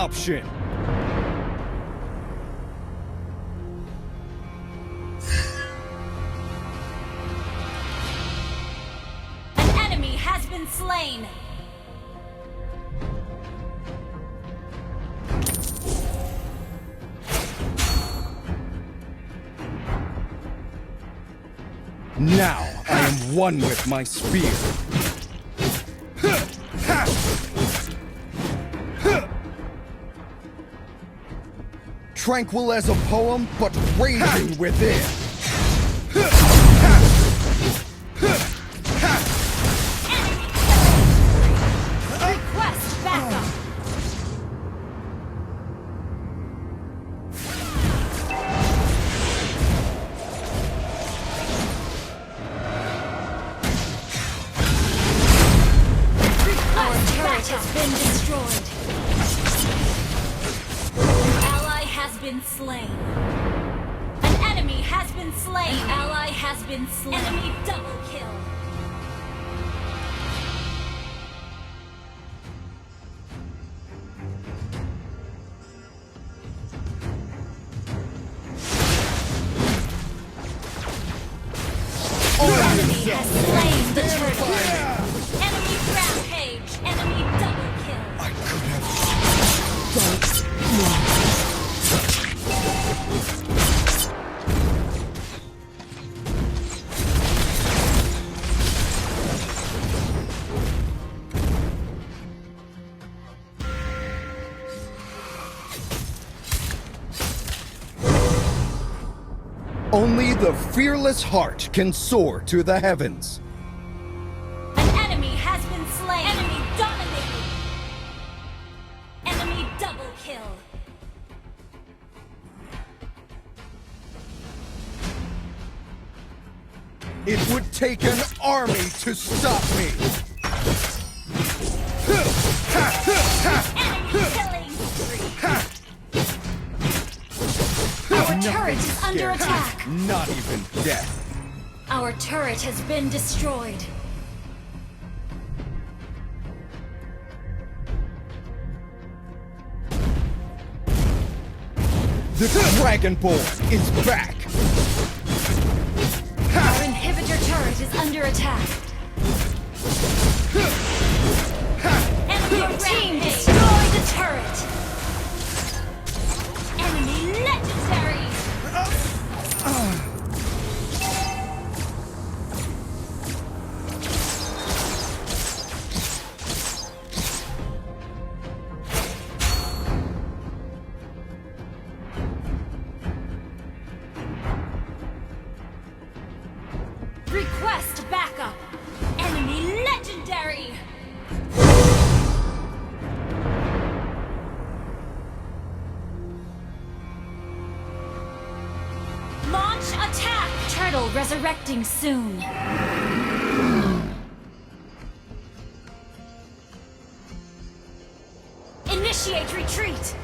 option. An enemy has been slain. Now I am one with my spear. Tranquil as a poem, but raging within. Request backup. Our turret has been destroyed. An ally has been slain. An enemy has been slain. An ally has been slain. Enemy double kill. Enemy has slain the turtle. Enemy rampage. Enemy double kill. I could have... Only the fearless heart can soar to the heavens. An enemy has been slain. Enemy dominated. Enemy double kill. It would take an army to stop me. Enemy killing spree. Our turret is under attack. Not even death. Our turret has been destroyed. The Dragonborn is back. Our inhibitor turret is under attack. Enemy team destroy the turret. Enemy legendary. Request backup. Enemy legendary. Launch attack. Turtle resurrecting soon. Initiate retreat.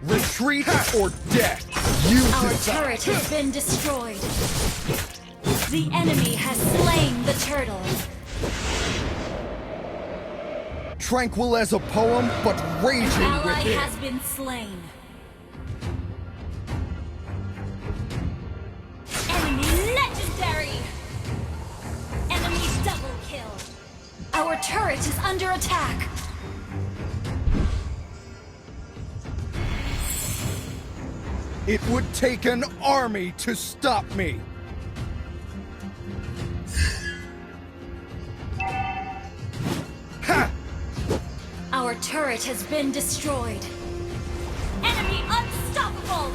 Retreat or death. You Our decide. turret has been destroyed. The enemy has slain the turtle. Tranquil as a poem, but raging Ally within. has been slain. Enemy legendary. Enemy double kill. Our turret is under attack. It would take an army to stop me. Ha! Our turret has been destroyed. Enemy unstoppable.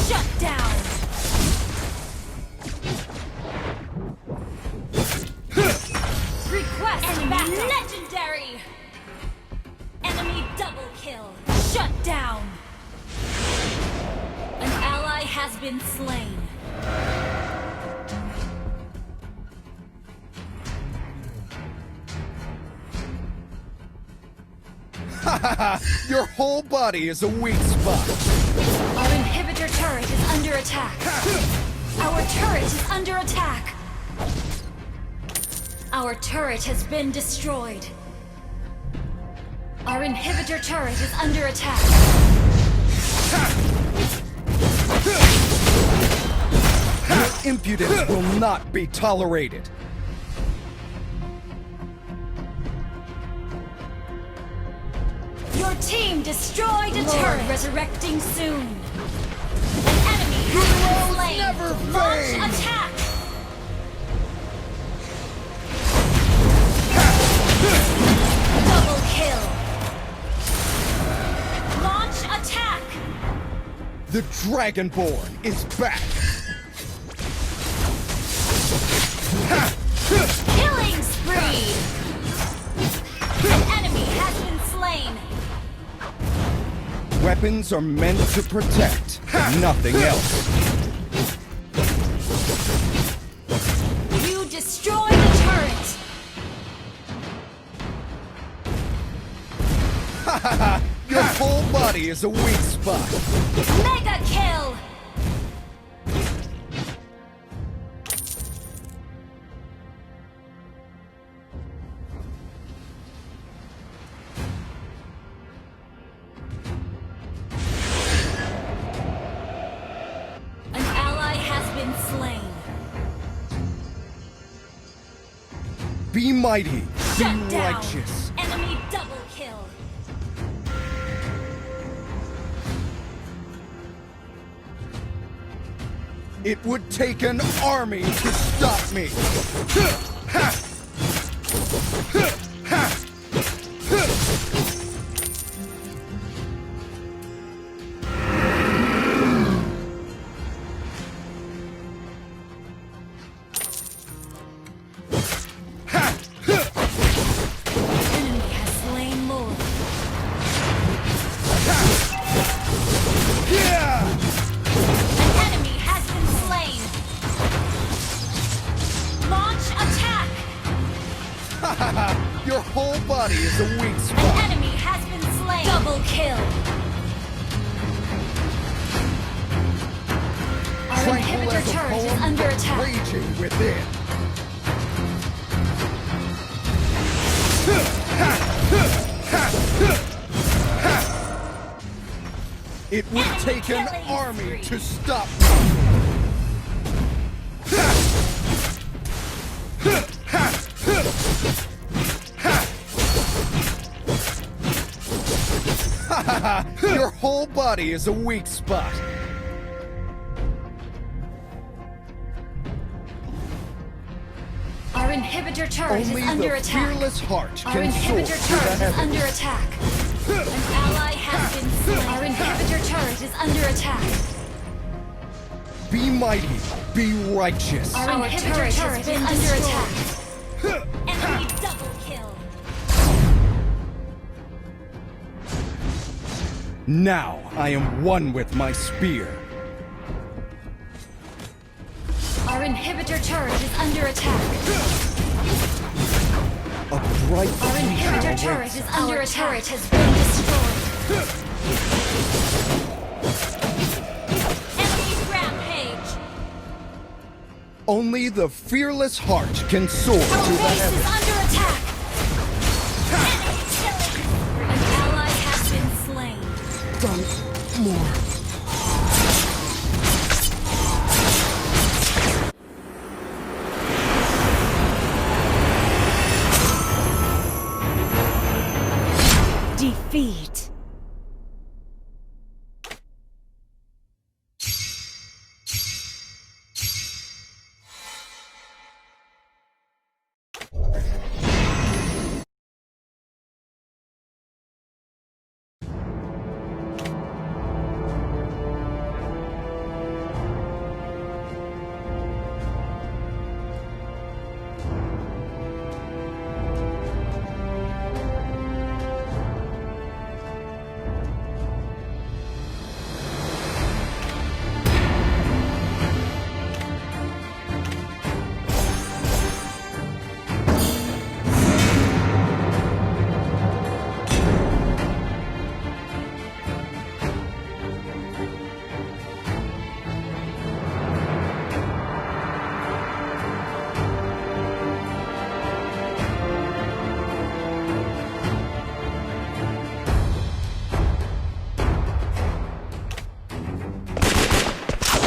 Shut down. Request enemy legendary. Enemy double kill. Shut down. An ally has been slain. Your whole body is a weak spot. Our inhibitor turret is under attack. Our turret is under attack. Our turret has been destroyed. Our inhibitor turret is under attack. Your impudence will not be tolerated. Your team destroyed a turret. Resurrecting soon. An enemy has been slain. Never Launch fade. attack. Double kill. Launch attack. The Dragonborn is back. Killing spree. An enemy has been slain. Weapons are meant to protect, nothing else. You destroyed the turret. Your whole body is a weak spot. Mega kill. An ally has been slain. Be mighty, Shut be down. righteous. Enemy double kill. It would take an army to stop me. Enemy has slain more. Yeah! An enemy has been slain. Launch attack. Your whole body is a weak An spot. enemy has been slain. Double kill. Our Tranquil inhibitor as a turret is poem, under but attack. raging within. It would Enemy take an killing army spree. to stop me. Your whole body is a weak spot. Our inhibitor turret Only is under the attack. fearless heart Our can soar inhibitor to the turret is heavens. under attack. An ally has been slain. Our inhibitor turret is under attack. Be mighty, be righteous. Our inhibitor turret is under attack. Enemy double kill. Now I am one with my spear. Our inhibitor turret is under attack. A bright Our inhibitor future turret awaits is us. under attack. Our turret has been destroyed. Enemy rampage. Only the fearless heart can soar Our to the base is heavens. under attack. Enemy killing. An ally has been slain. Done more. Defeat.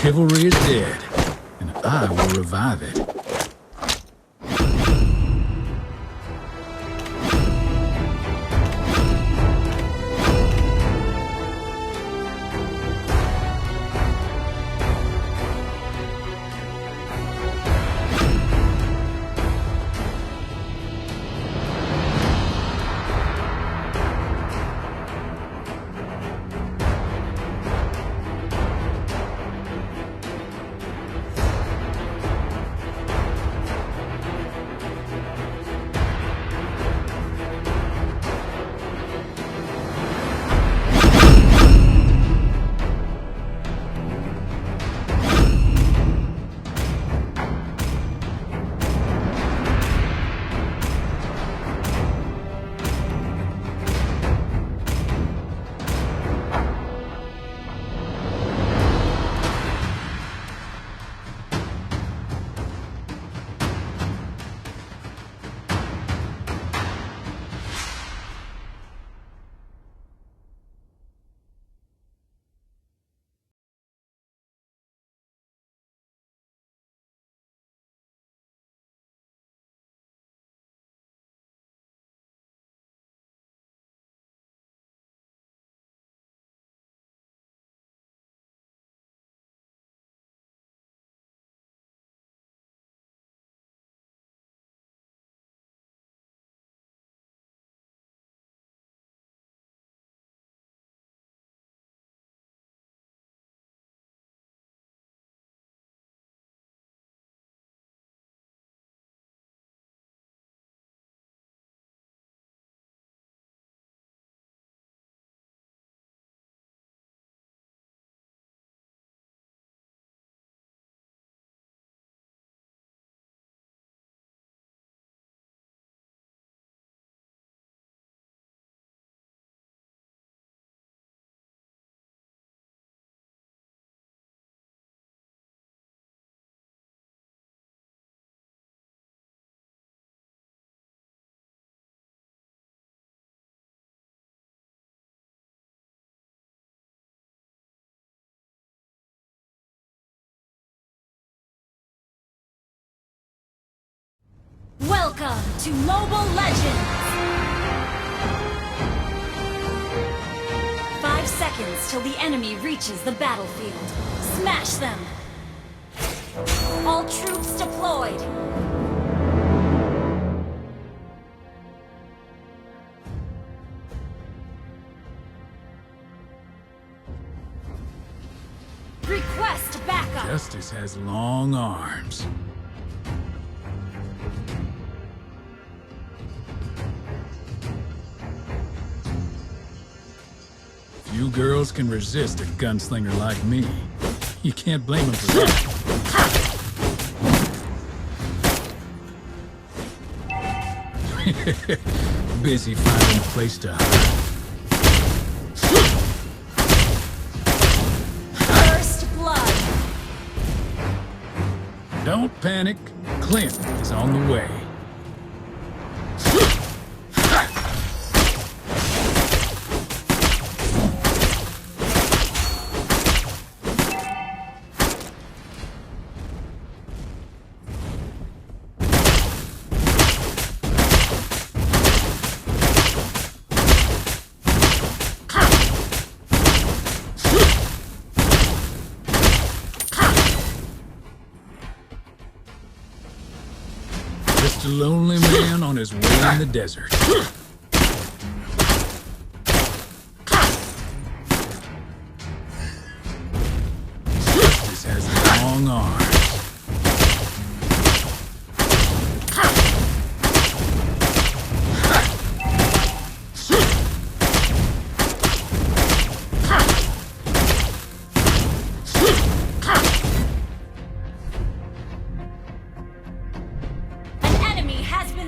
Chivalry is dead, and I will revive it. Welcome to Mobile Legends! 5 seconds till the enemy reaches the battlefield. Smash them! All troops deployed! Request backup! Justice has long arms. Few girls can resist a gunslinger like me. You can't blame them for that. Busy finding a place to hide. First blood! Don't panic. Clint is on the way. Just a lonely man on his way in the desert. Justice has long arms.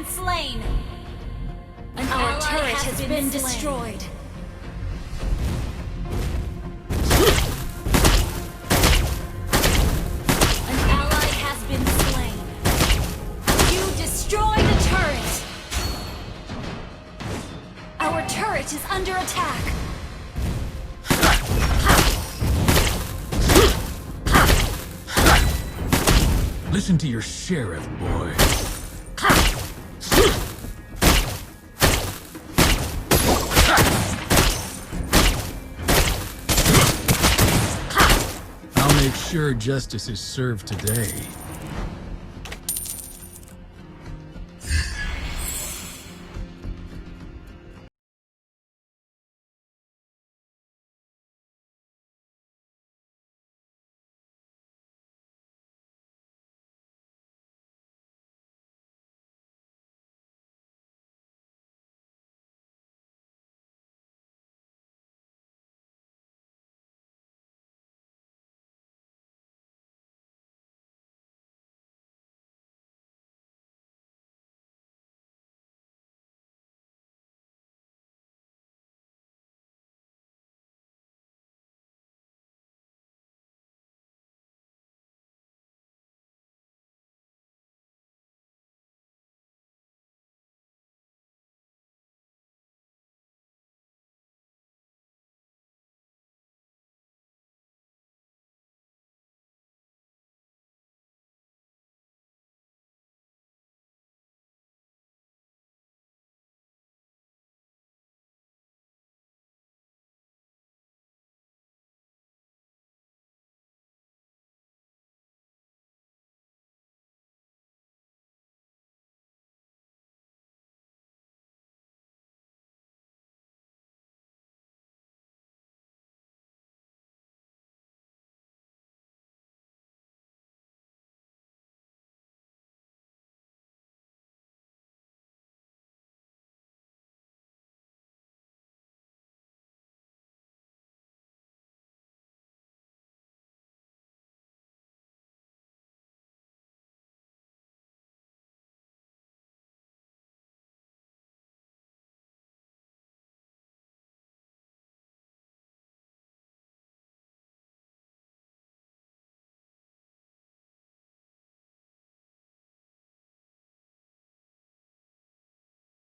Slain. Our turret has been destroyed. An ally has been slain. You destroyed a turret. Our turret is under attack. Listen to your sheriff, boy. I'll make sure justice is served today.